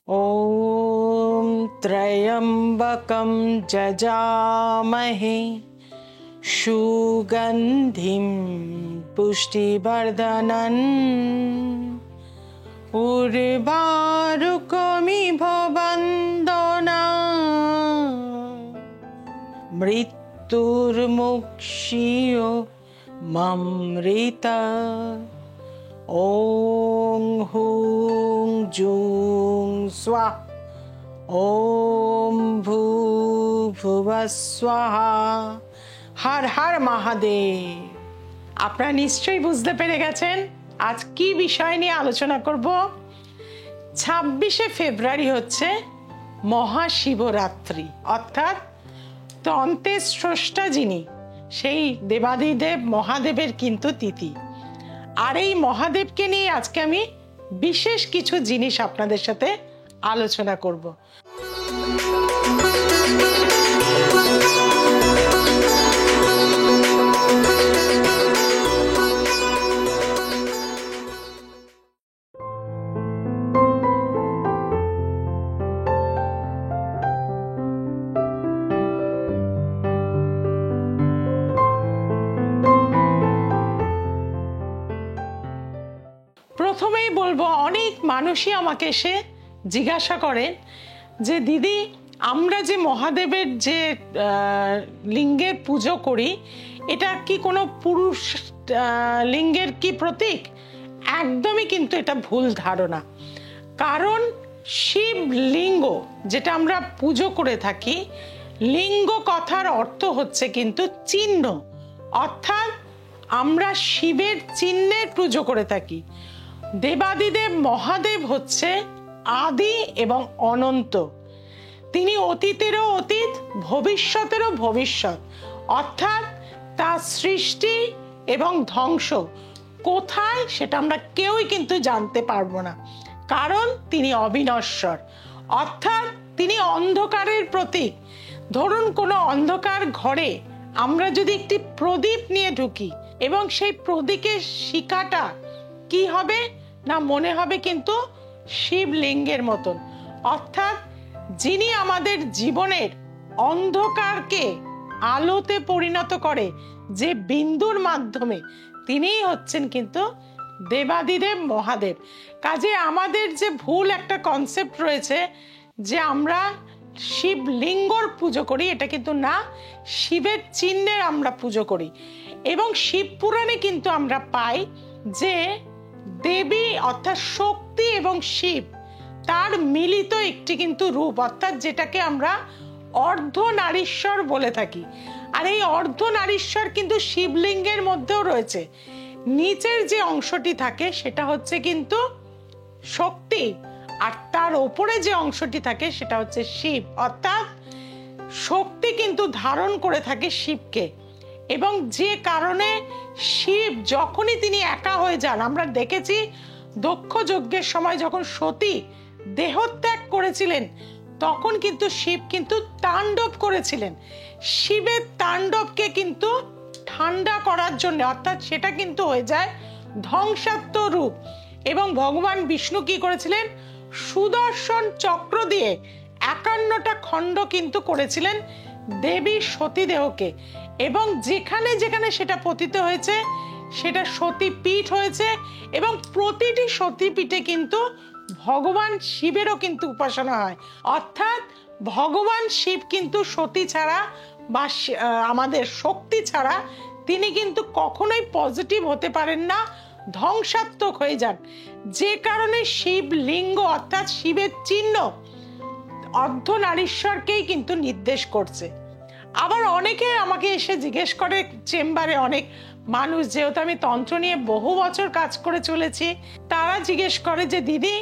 ॐ त्र्यम्बकं जजामहे सुगन्धिं पुष्टिवर्धनम् उर्वारुकमिव वन्दना मृत्युर्मुक्षीयो ममृता ॐ হুং জুং স্বাহা ॐ ভূর্ভুবঃ স্বাহা। হর হর মহাদেব। আপনারা নিশ্চয়ই বুঝতে পেরে গেছেন আজ কি বিষয় নিয়ে আলোচনা করব। 26শে ফেব্রুয়ারি হচ্ছে মহাশিবরাত্রি, অর্থাৎ তন্ত্রের স্রষ্টা যিনি সেই দেবাদিদেব মহাদেবের কিন্তু তিথি। আর এই মহাদেবকে নিয়ে আজকে আমি বিশেষ কিছু জিনিস আপনাদের সাথে আলোচনা করব। প্রথমেই বলবো, অনেক মানুষই আমাকে এসে জিজ্ঞাসা করেন যে দিদি, আমরা যে মহাদেবের যে লিঙ্গের পুজো করি, এটা কি কোনো পুরুষ লিঙ্গের কি প্রতীক? একদমই কিন্তু এটা ভুল ধারণা। কারণ শিব লিঙ্গ যেটা আমরা পুজো করে থাকি, লিঙ্গ কথার অর্থ হচ্ছে কিন্তু চিহ্ন, অর্থাৎ আমরা শিবের চিহ্নের পুজো করে থাকি। দেবাদিদেব মহাদেব হচ্ছে আদি এবং অনন্ত। তিনি অতীতেরও অতীত, ভবিষ্যতেরও ভবিষ্যৎ, অর্থাৎ তার সৃষ্টি এবং ধ্বংস কোথায় সেটা আমরা কেউই কিন্তু জানতে পারবো না, কারণ তিনি অবিনশ্বর, অর্থাৎ তিনি অন্ধকারের প্রতীক। ধরুন কোনো অন্ধকার ঘরে আমরা যদি একটি প্রদীপ নিয়ে ঢুকি এবং সেই প্রদীপের শিখাটা কি হবে না, মনে হবে কিন্তু শিবলিঙ্গের মতন। অর্থাৎ যিনি আমাদের জীবনের অন্ধকারকে আলোতে পরিণত করে যে বিন্দুর মাধ্যমে, তিনিই হচ্ছেন কিন্তু দেবাদিদেব মহাদেব। কাজে আমাদের যে ভুল একটা কনসেপ্ট রয়েছে যে আমরা শিবলিঙ্গর পুজো করি, এটা কিন্তু না, শিবের চিহ্নের আমরা পুজো করি। এবং শিব পুরাণে কিন্তু আমরা পাই যে দেবী অর্থাৎ শক্তি এবং শিব তার মিলিত একটি কিন্তু রূপ, অর্থাৎ যেটাকে আমরা অর্ধনারীশ্বর বলে থাকি। আর এই অর্ধনারীশ্বর কিন্তু শিবলিঙ্গের মধ্যেও রয়েছে। নিচের যে অংশটি থাকে সেটা হচ্ছে কিন্তু শক্তি, আর তার ওপরে যে অংশটি থাকে সেটা হচ্ছে শিব, অর্থাৎ শক্তি কিন্তু ধারণ করে থাকে শিবকে। এবং যে কারণে শিব যখনই তিনি একা হয়ে যান, আমরা দেখেছি দক্ষ যজ্ঞের সময় যখন সতী দেহত্যাগ করেছিলেন, তখন কিন্তু শিব কিন্তু তাণ্ডব করেছিলেন। শিবের তাণ্ডবকে কিন্তু ঠান্ডা করার জন্য, অর্থাৎ সেটা কিন্তু হয়ে যায় ধ্বংসাত্মক রূপ। এবং ভগবান বিষ্ণু কি করেছিলেন, সুদর্শন চক্র দিয়ে 51টা খণ্ড কিন্তু করেছিলেন দেবী সতী দেহকে। এবং যেখানে যেখানে সেটা পতিত হয়েছে সেটা সতীপীঠ হয়েছে। এবং প্রতিটি সতীপীঠে কিন্তু ভগবান শিবেরও কিন্তু উপাসনা হয়। অর্থাৎ ভগবান শিব কিন্তু সতী ছাড়া বা আমাদের শক্তি ছাড়া তিনি কিন্তু কখনোই পজিটিভ হতে পারেন না, ধ্বংসাত্মক হয়ে যান। যে কারণে শিবলিঙ্গ অর্থাৎ শিবের চিহ্ন অর্ধনারীশ্বরকেই কিন্তু নির্দেশ করছে। আবার অনেকে আমাকে এসে জিজ্ঞেস করে চেম্বারে, অনেক মানুষ, যেহেতু আমি তন্ত্র নিয়ে বহু বছর কাজ করে চলেছি, তারা জিজ্ঞেস করে যে দিদি,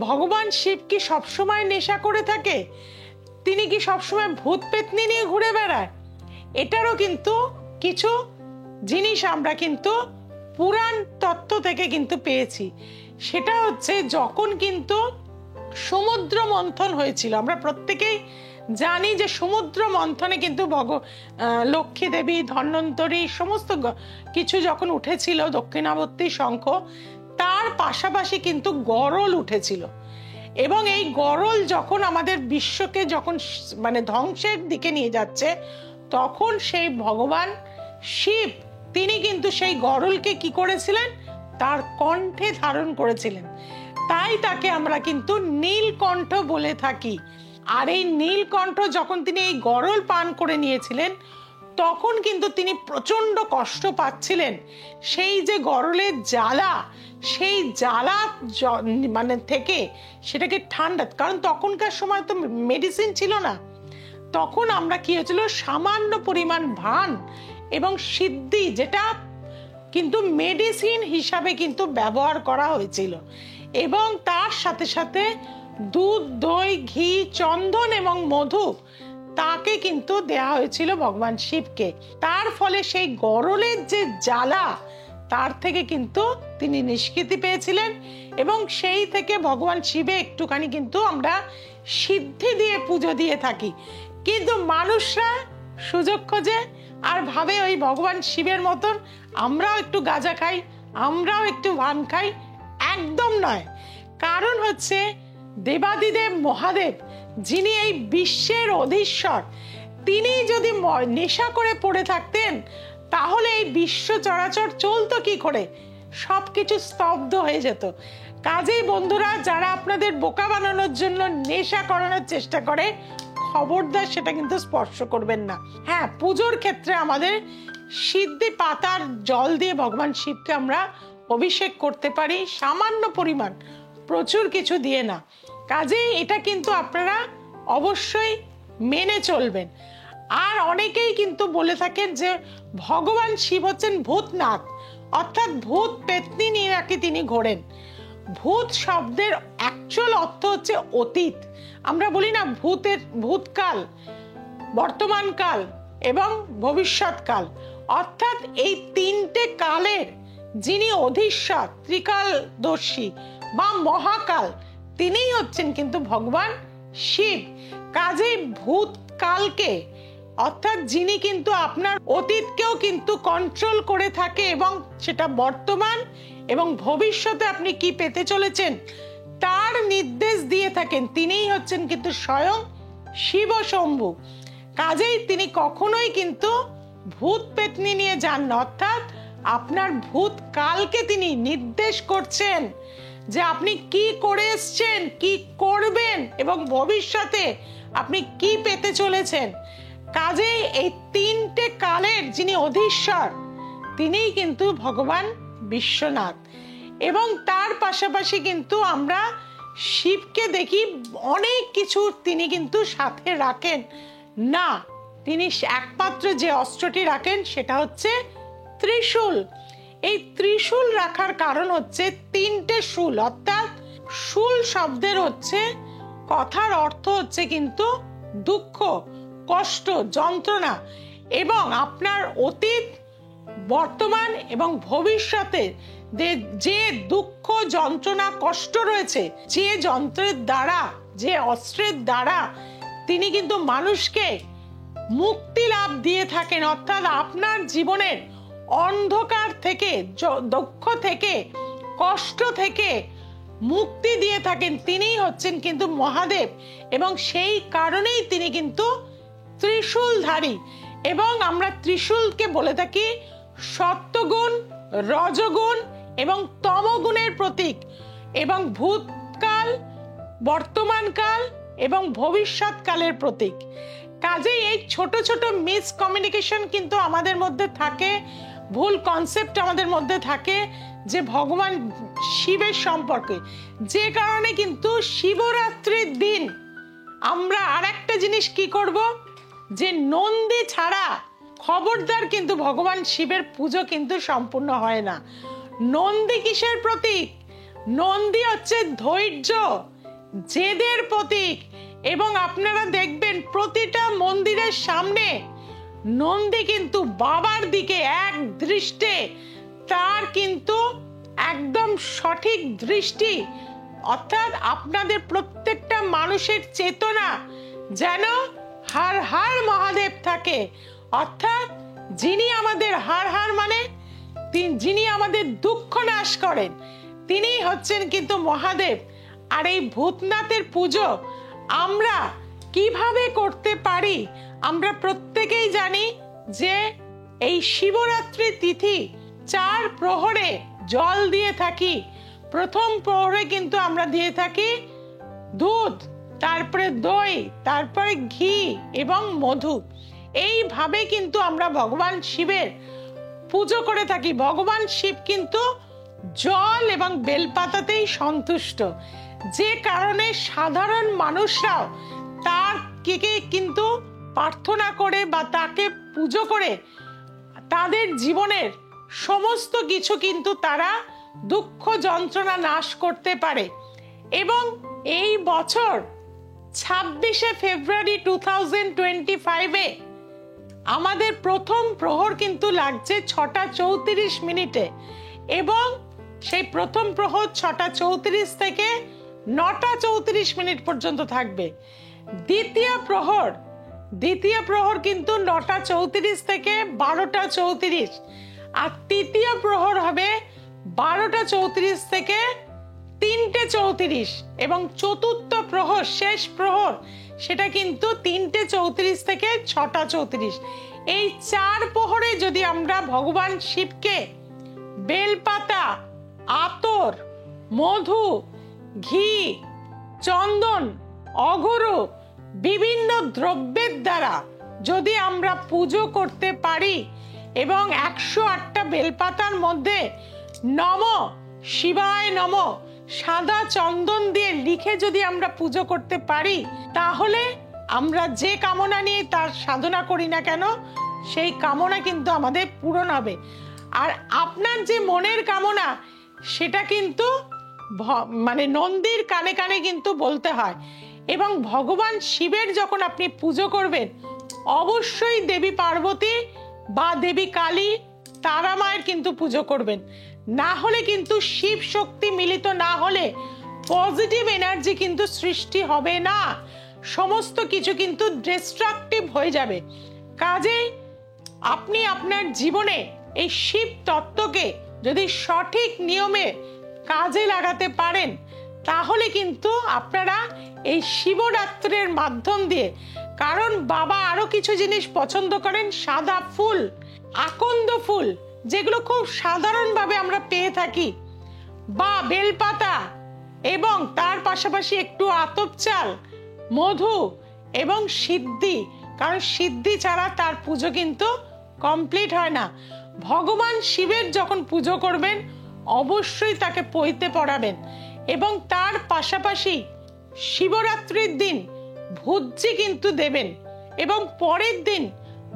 ভগবান শিব কি সবসময় নেশা করে থাকে? তিনি কি সবসময় ভূত পেতনি নিয়ে ঘুরে বেড়ায়? এটারও কিন্তু কিছু জিনিস আমরা কিন্তু পুরাণ তত্ত্ব থেকে কিন্তু পেয়েছি। সেটা হচ্ছে যখন কিন্তু সমুদ্র মন্থন হয়েছিল, আমরা প্রত্যেকেই জানি যে সমুদ্র মন্থনে কিন্তু লক্ষ্মী দেবী, ধন্বন্তরী সমস্ত কিছু যখন উঠেছিল, দক্ষিণাবর্তী শঙ্খ, তার পাশাপাশি কিন্তু গরল উঠেছিল। এবং এই গরল যখন আমাদের বিশ্বকে যখন মানে ধ্বংসের দিকে নিয়ে যাচ্ছে, তখন সেই ভগবান শিব তিনি কিন্তু সেই গরলকে কি করেছিলেন, তার কণ্ঠে ধারণ করেছিলেন। তাই তাকে আমরা কিন্তু নীলকণ্ঠ বলে থাকি। আর এই নীলকণ্ঠ যখন তিনি এই গরল পান করে নিয়েছিলেন, তখন কিন্তু তিনি প্রচন্ড কষ্ট পাচ্ছিলেন। সেই যে গরলের জ্বালা, সেই জ্বালা মানে থেকে সেটাকে ঠান্ডা, কারণ তখনকার সময় তো মেডিসিন ছিল না, তখন আমরা কি হয়েছিল, সামান্য পরিমাণ ভান এবং সিদ্ধি, যেটা কিন্তু মেডিসিন হিসাবে কিন্তু ব্যবহার করা হয়েছিল, এবং তার সাথে সাথে দুধ, দই, ঘি, চন্দন এবং মধু তাকে কিন্তু দেয়া হয়েছিল ভগবান শিবকে। তার ফলে সেই গরলের যে জ্বালা, তার থেকে কিন্তু তিনি নিষ্কৃতি পেয়েছিলেন, এবং সেই থেকে ভগবান শিবে একটুখানি কিন্তু আমরা সিদ্ধি দিয়ে পুজো দিয়ে থাকি। কিন্তু মানুষরা সুযোগ খোঁজে আর ভাবে ওই ভগবান শিবের মতন আমরাও একটু গাঁজা খাই, আমরাও একটু ভান খাই। একদম নয়। কারণ হচ্ছে দেবাদিদেব মহাদেব, যিনি এই বিশ্বের অধীশ্বর, তিনি যদি নেশা করে পড়ে থাকতেন, তাহলে এই বিশ্ব চরাচর চলতো কি করে? সবকিছু স্তব্ধ হয়ে যেত। কাজেই বন্ধুরা, যারা আপনাদের বোকা বানানোর জন্য নেশা করানোর চেষ্টা করে, খবরদার সেটা কিন্তু স্পর্শ করবেন না। হ্যাঁ, পুজোর ক্ষেত্রে আমাদের সিদ্ধি পাতার জল দিয়ে ভগবান শিবকে আমরা অভিষেক করতে পারি, সামান্য পরিমাণ, প্রচুর কিছু দিয়ে না। কাজেই এটা কিন্তু আপনারা অবশ্যই মেনে চলবেন। আর অনেকেই কিন্তু বলে থাকেন যে ভগবান শিব হচ্ছেন ভূতনাথ, অর্থাৎ ভূত পেতনি নিয়ে নাকি তিনি ঘোরেন। ভূত শব্দের অ্যাকচুয়াল অর্থ হচ্ছে অতীত। আমরা বলি না ভূতকাল, বর্তমানকাল এবং ভবিষ্যৎকাল, অর্থাৎ এই তিনটে কালের যিনি অধীশ্বর, ত্রিকালদর্শী বা মহাকাল, তিনিই হচ্ছেন কিন্তু ভগবান শিব। কাজেই ভূতকালকে, অর্থাৎ যিনি কিন্তু আপনার অতীতকেও কিন্তু কন্ট্রোল করে থাকে, এবং সেটা বর্তমান এবং ভবিষ্যতে আপনি কি পেতে চলেছেন তার নির্দেশ দিয়ে থাকেন, তিনিই হচ্ছেন কিন্তু স্বয়ং শিব শম্ভু। কাজেই তিনি কখনোই কিন্তু ভূত পেতনি নিয়ে যান না, অর্থাৎ আপনার ভূতকালকে তিনি নির্দেশ করছেন যে আপনি কি করে এসছেন, কি করবেন এবং ভবিষ্যতে আপনি কি পেতে চলেছেন। কাজেই এই তিনটে কালের যিনি অধীশ্বর, তিনিই কিন্তু ভগবান বিশ্বনাথ। এবং তার পাশাপাশি কিন্তু আমরা শিবকে দেখি অনেক কিছু তিনি কিন্তু সাথে রাখেন না। তিনি একমাত্র যে অস্ত্রটি রাখেন সেটা হচ্ছে ত্রিশূল। এই ত্রিশূল রাখার কারণ হচ্ছে তিনটে শূল, অর্থাৎ শূল শব্দের হচ্ছে কথার অর্থ হচ্ছে কিন্তু দুঃখ, কষ্ট, যন্ত্রণা, এবং আপনার অতীত, বর্তমান এবং ভবিষ্যতে যে দুঃখ, যন্ত্রণা, কষ্ট রয়েছে, যে যন্ত্রের দ্বারা, যে অস্ত্রের দ্বারা তিনি কিন্তু মানুষকে মুক্তি লাভ দিয়ে থাকেন, অর্থাৎ আপনার জীবনের অন্ধকার থেকে, দুঃখ থেকে, কষ্ট থেকে মুক্তি দিয়ে থাকেন, তিনিই হচ্ছেন কিন্তু মহাদেব। এবং সেই কারণেই তিনি কিন্তু ত্রিশূলধারী। এবং আমরা ত্রিশূলকে বলে থাকি সত্যগুণ, রজগুণ এবং তমগুণের প্রতীক, এবং ভূতকাল, বর্তমানকাল এবং ভবিষ্যৎকালের প্রতীক। কাজেই এই ছোট ছোট মিসকমিউনিকেশন কিন্তু আমাদের মধ্যে থাকে, ভুল কনসেপ্ট আমাদের মধ্যে থাকে যে ভগবান শিবের সম্পর্কে, যে কারণে কিন্তু শিবরাত্রির দিন আমরা আর একটা জিনিস কি করব, যে নন্দী ছাড়া খবরদার কিন্তু ভগবান শিবের পুজো কিন্তু সম্পূর্ণ হয় না। নন্দী কিসের প্রতীক? নন্দী হচ্ছে ধৈর্য, জেদের প্রতীক। এবং আপনারা দেখবেন প্রতিটা মন্দিরের সামনে নন্দী কিন্তু বাবার দিকে এক দৃষ্টে, তার কিন্তু একদম সঠিক দৃষ্টি, অর্থাৎ আপনাদের প্রত্যেকটা মানুষের চেতনা যেন হর হর মহাদেব থাকে, অর্থাৎ যিনি আমাদের হর হর মানে যিনি আমাদের দুঃখ নাশ করেন, তিনি হচ্ছেন কিন্তু মহাদেব। আর এই ভূতনাথের পুজো আমরা কিভাবে করতে পারি? আমরা প্রত্যেকেই জানি যে এই শিবরাত্রি তিথি 4 প্রহরে জল দিয়ে থাকি। প্রথম প্রহরে কিন্তু আমরা দিয়ে থাকি দুধ, তারপরে দই, তারপরে ঘি এবং মধু। এইভাবে কিন্তু আমরা ভগবান শিবের পুজো করে থাকি। ভগবান শিব কিন্তু জল এবং বেলপাতাতেই সন্তুষ্ট, যে কারণে সাধারণ মানুষরাও তার কে কিন্তু প্রার্থনা করে বা তাকে পুজো করে তাদের জীবনের সমস্ত কিছু কিন্তু তারা দুঃখ যন্ত্রণা নাশ করতে পারে। এবং এই বছর 26শে ফেব্রুয়ারি 2025-এ আমাদের প্রথম প্রহর কিন্তু লাগছে 6:34 এবং সেই প্রথম প্রহর 6:34 থেকে 9:34 পর্যন্ত থাকবে। দ্বিতীয় প্রহর কিন্তু 9:34 থেকে 12:34, আর তৃতীয় প্রহর হবে 12:34 থেকে 3:34, এবং চতুর্থ প্রহর শেষ প্রহর সেটা কিন্তু 3:34 থেকে 6:34। এই 4 প্রহরে যদি আমরা ভগবান শিবকে বেলপাতা, আতর, মধু, ঘি, চন্দন, অঘরু বিভিন্ন দ্রব্যের দ্বারা যদি আমরা পুজো করতে পারি এবং 108টা বেলপাতার মধ্যে নম শিবায় নম সাদা চন্দন দিয়ে লিখে যদি আমরা পুজো করতে পারি, তাহলে আমরা যে কামনা নিয়ে তার সাধনা করি না কেন সেই কামনা কিন্তু আমাদের পূরণ হবে। আর আপনার যে মনের কামনা সেটা কিন্তু মানে নন্দীর কানে কানে কিন্তু বলতে হয়। এবং ভগবান শিবের যখন আপনি পুজো করবেন, অবশ্যই দেবী পার্বতী বা দেবী কালী, তারা মায়ের কিন্তু পুজো করবেন। না হলে কিন্তু শিব শক্তি মিলিত না হলে পজিটিভ এনার্জি কিন্তু সৃষ্টি হবে না, সমস্ত কিছু কিন্তু ডিস্ট্রাকটিভ হয়ে যাবে। কাজেই আপনি আপনার জীবনে এই শিব তত্ত্বকে যদি সঠিক নিয়মে কাজে লাগাতে পারেন, তাহলে কিন্তু আপনারা এই শিবরাত্রির মাধ্যম দিয়ে, কারণ বাবা আরো কিছু জিনিস পছন্দ করেন, সাদা ফুল, আকন্দ ফুল, যেগুলো খুব সাধারণভাবে আমরা পেয়ে থাকি, বা বেলপাতা, এবং তার পাশাপাশি একটু আতপ চাল, মধু এবং সিদ্ধি, কারণ সিদ্ধি ছাড়া তার পুজো কিন্তু কমপ্লিট হয় না। ভগবান শিবের যখন পুজো করবেন অবশ্যই তাকে পইতে পড়াবেন, এবং তার পাশাপাশি শিবরাত্রির দিন ভুজ্জি কিন্তু দেবেন, এবং পরের দিন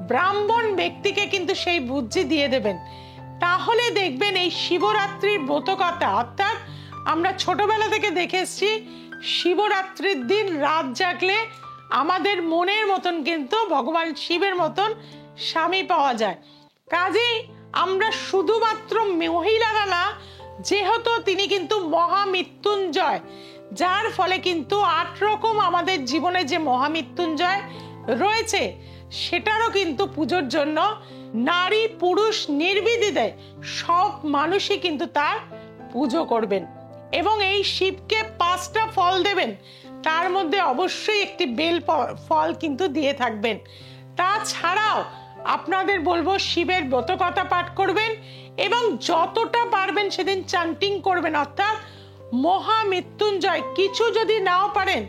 ব্রাহ্মণ ব্যক্তিকে কিন্তু সেই ভুজ্জি দিয়ে দেবেন। তাহলে দেখবেন এই শিবরাত্রির ব্রতকথা, অর্থাৎ আমরা ছোটবেলা থেকে দেখে এসেছি শিবরাত্রির দিন রাত জাগলে আমাদের মনের মতন কিন্তু ভগবান শিবের মতন স্বামী পাওয়া যায়। কাজেই আমরা শুধুমাত্র মহিলারা না, যেহেতু তিনি কিন্তু মহামৃত্যুঞ্জয়, যার ফলে কিন্তু 8 রকম আমাদের জীবনে যে মহামৃত্যুঞ্জয় রয়েছে সেটারও কিন্তু পুজোর জন্য নারী পুরুষ নির্বিধিদে সব মানুষই কিন্তু তার পুজো করবেন। এবং এই শিবকে 5টা ফল দেবেন, তার মধ্যে অবশ্যই একটি বেল ফল কিন্তু দিয়ে থাকবেন। তাছাড়াও আপনাদের বলবো শিবের ব্রতকথা পাঠ করবেন, এবং যতটা পারবেন সেদিন চান্টিং করবেন, অর্থাৎ মহামৃত্যুঞ্জয়। কিছু যদি নাও পারেন,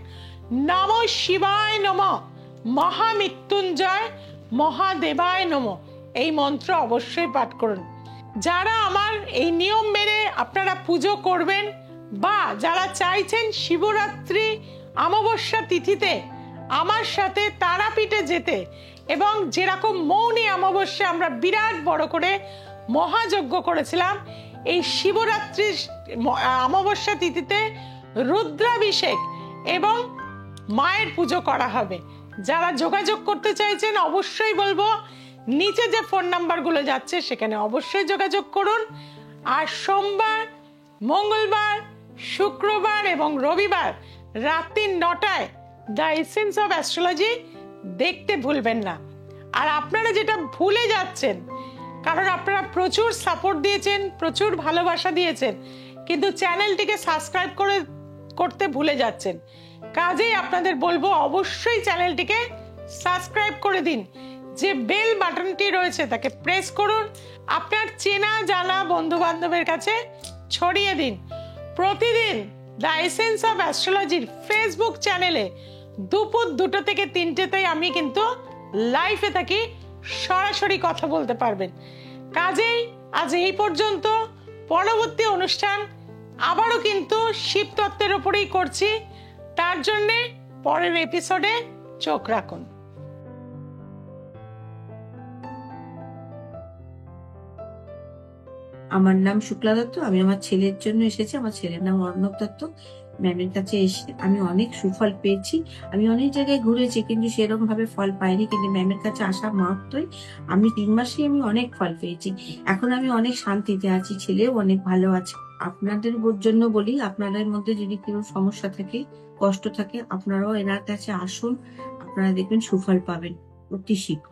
নম শিবায় নম, মহামৃত্যুঞ্জয় মহাদেবায় নম, এই মন্ত্র অবশ্যই পাঠ করুন। যারা আমার এই নিয়ম মেনে আপনারা পুজো করবেন, বা যারা চাইছেন শিবরাত্রি অমাবস্যা তিথিতে আমার সাথে তারাপীঠে যেতে, এবং যেরকম মৌনী অমাবস্যা আমরা বিরাট বড় করে মহাযজ্ঞ করেছিলাম, এই শিবরাত্রি অমাবস্যা তিথিতে রুদ্রাভিষেক এবং মায়ের পুজো করা হবে। যারা যোগাযোগ করতে চাইছেন অবশ্যই বলবো নিচে যে ফোন নাম্বারগুলো যাচ্ছে সেখানে অবশ্যই যোগাযোগ করুন। আর সোমবার, মঙ্গলবার, শুক্রবার এবং রবিবার রাত্রি 9টায় দ্য এসেন্স অফ অ্যাস্ট্রোলজি দেখতে ভুলবেন না। আর আপনারা যেটা ভুলে যাচ্ছেন, কারণ আপনারা প্রচুর সাপোর্ট দিয়েছেন, প্রচুর ভালোবাসা দিয়েছেন, কিন্তু চ্যানেলটিকে সাবস্ক্রাইব করে করতে ভুলে যাচ্ছেন। কাজেই আপনাদের বলবো অবশ্যই চ্যানেলটিকে সাবস্ক্রাইব করে দিন, যে বেল বাটনটি রয়েছে তাকে প্রেস করুন, আপনার চেনা জানা বন্ধু বান্ধবের কাছে ছড়িয়ে দিন। প্রতিদিন দ্য এসেন্স অফ অ্যাস্ট্রোলজির ফেসবুক চ্যানেলে দুপুর 2টো থেকে 3টেতে আমি কিন্তু লাইভে থাকি, সরাসরি কথা বলতে পারবেন। কাজেই আজ এই পর্যন্ত। পরবর্তী অনুষ্ঠান আবারও কিন্তু শিবতত্ত্বের উপরেই করছি, তার জন্যে পরের এপিসোডে চোখ রাখুন। আমার নাম শুক্লা দত্ত। আমি আমার ছেলের জন্য এসেছি। আমার ছেলের নাম অর্ণব দত্ত। ম্যামের কাছে এসে আমি অনেক সুফল পেয়েছি। আমি অনেক জায়গায় ঘুরেছি, কিন্তু সেরকম ভাবে ফল পাইনি। কিন্তু ম্যামের কাছে আসা মাত্রই আমি 3 মাসে আমি অনেক ফল পেয়েছি। এখন আমি অনেক শান্তিতে আছি, ছেলেও অনেক ভালো আছে। আপনাদের জন্য বলি, আপনাদের মধ্যে যদি কোনো সমস্যা থাকে, কষ্ট থাকে, আপনারাও এনার কাছে আসুন। আপনারা দেখবেন সুফল পাবেন অতি শীঘ্র।